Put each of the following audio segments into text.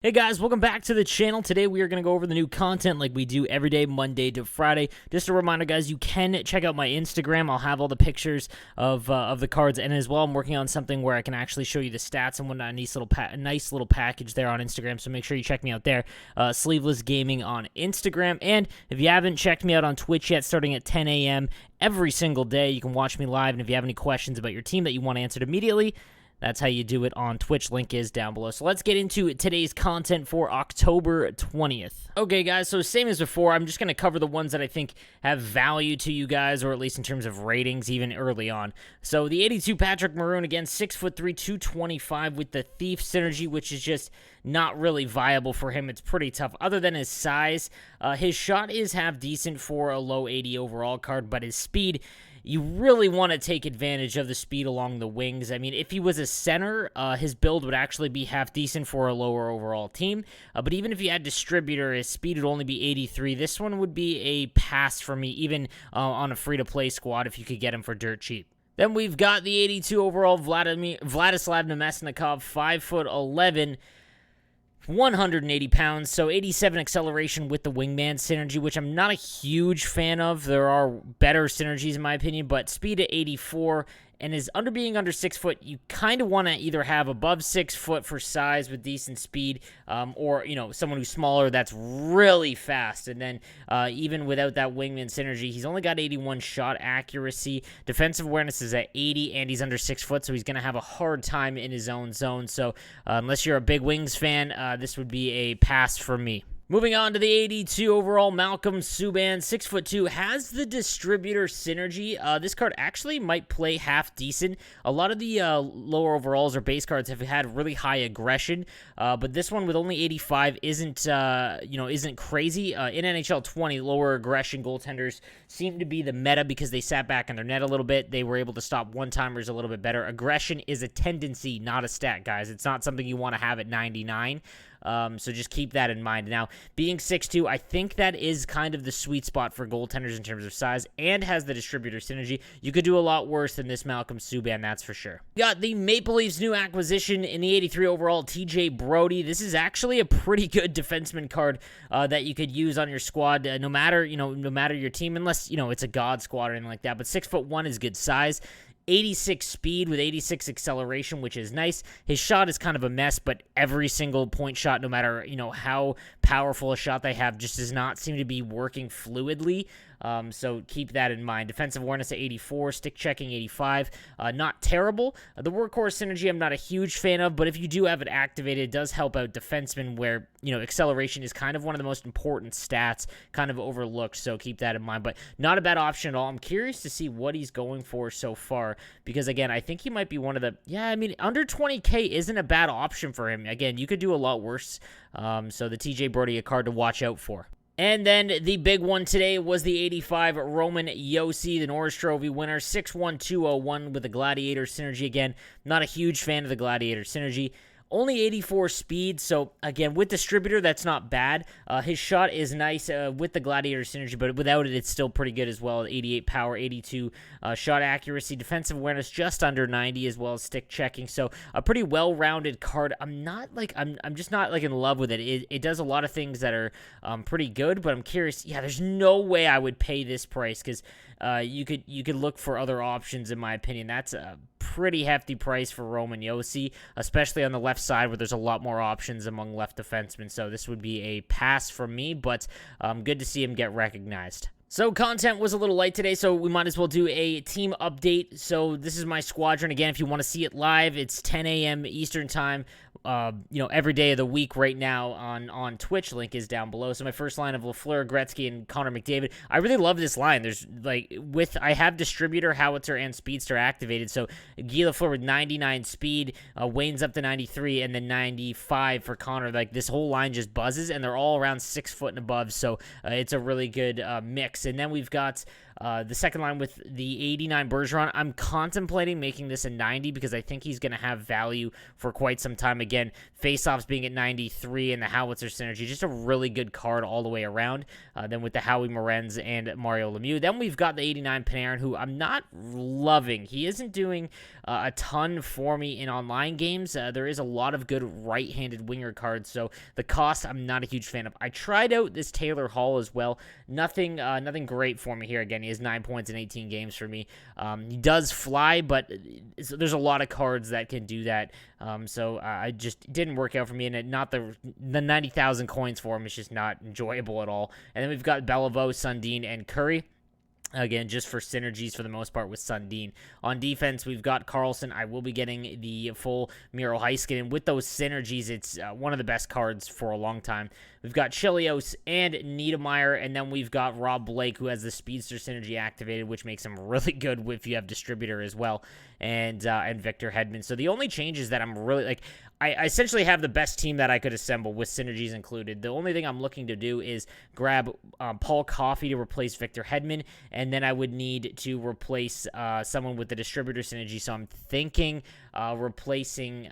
Hey guys, welcome back to the channel. Today we are going to go over the new content like we do every day, Monday to Friday. Just a reminder, guys, you can check out my Instagram. I'll have all the pictures of the cards, and as well, I'm working on something where I can actually show you the stats and whatnot. A nice little package there on Instagram, so make sure you check me out there. Sleeveless Gaming on Instagram, and if you haven't checked me out on Twitch yet, starting at 10 a.m. every single day, you can watch me live, and if you have any questions about your team that you want answered immediately, that's how you do it on Twitch. Link is down below. So let's get into today's content for October 20th. Okay, guys, so same as before, I'm just going to cover the ones that I think have value to you guys, or at least in terms of ratings, even early on. So the 82 Patrick Maroon, again, 6'3", 225 with the Thief synergy, which is just not really viable for him. It's pretty tough. Other than his size, his shot is half decent for a low 80 overall card, but his speed, you really want to take advantage of the speed along the wings. I mean, if he was a center, his build would actually be half decent for a lower overall team. But even if you had distributor, his speed would only be 83. This one would be a pass for me, even on a free-to-play squad if you could get him for dirt cheap. Then we've got the 82 overall Vladimir Namestnikov, 5'11", 180 pounds, so 87 acceleration with the wingman synergy, which I'm not a huge fan of. There are better synergies in my opinion, but speed at 84 and is being under 6 foot. You kind of want to either have above 6 foot for size with decent speed, or someone who's smaller that's really fast. And then even without that wingman synergy, he's only got 81 shot accuracy. Defensive awareness is at 80, and he's under 6 foot, so he's going to have a hard time in his own zone. So unless you're a big Wings fan, this would be a pass for me. Moving on to the 82 overall, Malcolm Subban, 6'2", has the distributor synergy. This card actually might play half decent. A lot of the lower overalls or base cards have had really high aggression, but this one with only 85 isn't crazy. In NHL 20, lower aggression goaltenders seem to be the meta because they sat back in their net a little bit. They were able to stop one-timers a little bit better. Aggression is a tendency, not a stat, guys. It's not something you want to have at 99. So just keep that in mind. Now, being 6'2", I think that is kind of the sweet spot for goaltenders in terms of size, and has the distributor synergy. You could do a lot worse than this Malcolm Subban, that's for sure. We got the Maple Leafs' new acquisition in the 83 overall, TJ Brodie. This is actually a pretty good defenseman card that you could use on your squad, no matter your team, unless it's a god squad or anything like that. But 6'1" is good size. 86 speed with 86 acceleration, which is nice. His shot is kind of a mess, but every single point shot, no matter how powerful a shot they have, just does not seem to be working fluidly. So keep that in mind. Defensive awareness at 84, stick checking 85. Not terrible. The workhorse synergy I'm not a huge fan of, but if you do have it activated, it does help out defensemen where, acceleration is kind of one of the most important stats, kind of overlooked, so keep that in mind. But not a bad option at all. I'm curious to see what he's going for so far, because again, I think he might be one of the, under 20K isn't a bad option for him. Again, you could do a lot worse. So the TJ Brodie, a card to watch out for. And then the big one today was the 85 Roman Josi, the Norris Trophy winner, 6'1", 201 with the Gladiator synergy. Again, not a huge fan of the Gladiator synergy. Only 84 speed, so again, with distributor, that's not bad. His shot is nice with the Gladiator synergy, but without it, it's still pretty good as well. 88 power, 82 shot accuracy, defensive awareness just under 90, as well as stick checking. So a pretty well-rounded card. I'm just not in love with it. It does a lot of things that are pretty good, but I'm curious. Yeah, there's no way I would pay this price because you could look for other options, in my opinion. That's a pretty hefty price for Roman Josi, especially on the left side where there's a lot more options among left defensemen. So this would be a pass from me, but good to see him get recognized. So content was a little light today, so we might as well do a team update. So this is my squadron. Again, if you want to see it live, it's 10 a.m. Eastern time, every day of the week right now on Twitch. Link is down below. So my first line of Lafleur, Gretzky, and Connor McDavid. I really love this line. There's I have distributor, howitzer, and speedster activated. So Guy Lafleur with 99 speed, Wayne's up to 93, and then 95 for Connor. This whole line just buzzes, and they're all around 6 foot and above. So it's a really good mix. And then we've got The second line with the 89 Bergeron, I'm contemplating making this a 90 because I think he's going to have value for quite some time. Again, faceoffs being at 93 and the Howitzer synergy, just a really good card all the way around. Then with the Howie Morenz and Mario Lemieux. Then we've got the 89 Panarin, who I'm not loving. He isn't doing a ton for me in online games. There is a lot of good right-handed winger cards, so the cost I'm not a huge fan of. I tried out this Taylor Hall as well. Nothing great for me here. Again, he has 9 points in 18 games for me. He does fly, but there's a lot of cards that can do that. So I just didn't work out for me, and not the 90,000 coins for him is just not enjoyable at all. And then we've got Beliveau, Sundin, and Curry. Again, just for synergies for the most part with Sundin. On defense, we've got Carlson. I will be getting the full Miro Heiskanen. With those synergies, it's one of the best cards for a long time. We've got Chelios and Niedermeyer, and then we've got Rob Blake, who has the Speedster synergy activated, which makes him really good if you have Distributor as well, and Victor Hedman. So the only changes that I'm really, like, I essentially have the best team that I could assemble with synergies included. The only thing I'm looking to do is grab Paul Coffey to replace Victor Hedman, and then I would need to replace someone with the Distributor synergy. So I'm thinking replacing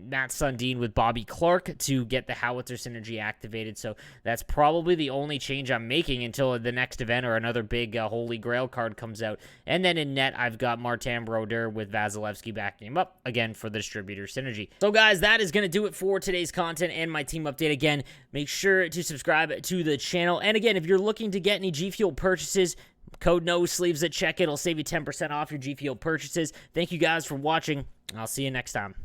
Matt Sundin with Bobby Clark to get the Howitzer synergy activated. So that's probably the only change I'm making until the next event or another big Holy Grail card comes out. And then in net, I've got Martin Brodeur with Vasilevsky backing him up, again, for the Distributor synergy. So guys, that is going to do it for today's content and my team update. Again, make sure to subscribe to the channel. And again, if you're looking to get any G Fuel purchases, code NOSLEEVES at checkout. It'll save you 10% off your G Fuel purchases. Thank you guys for watching. I'll see you next time.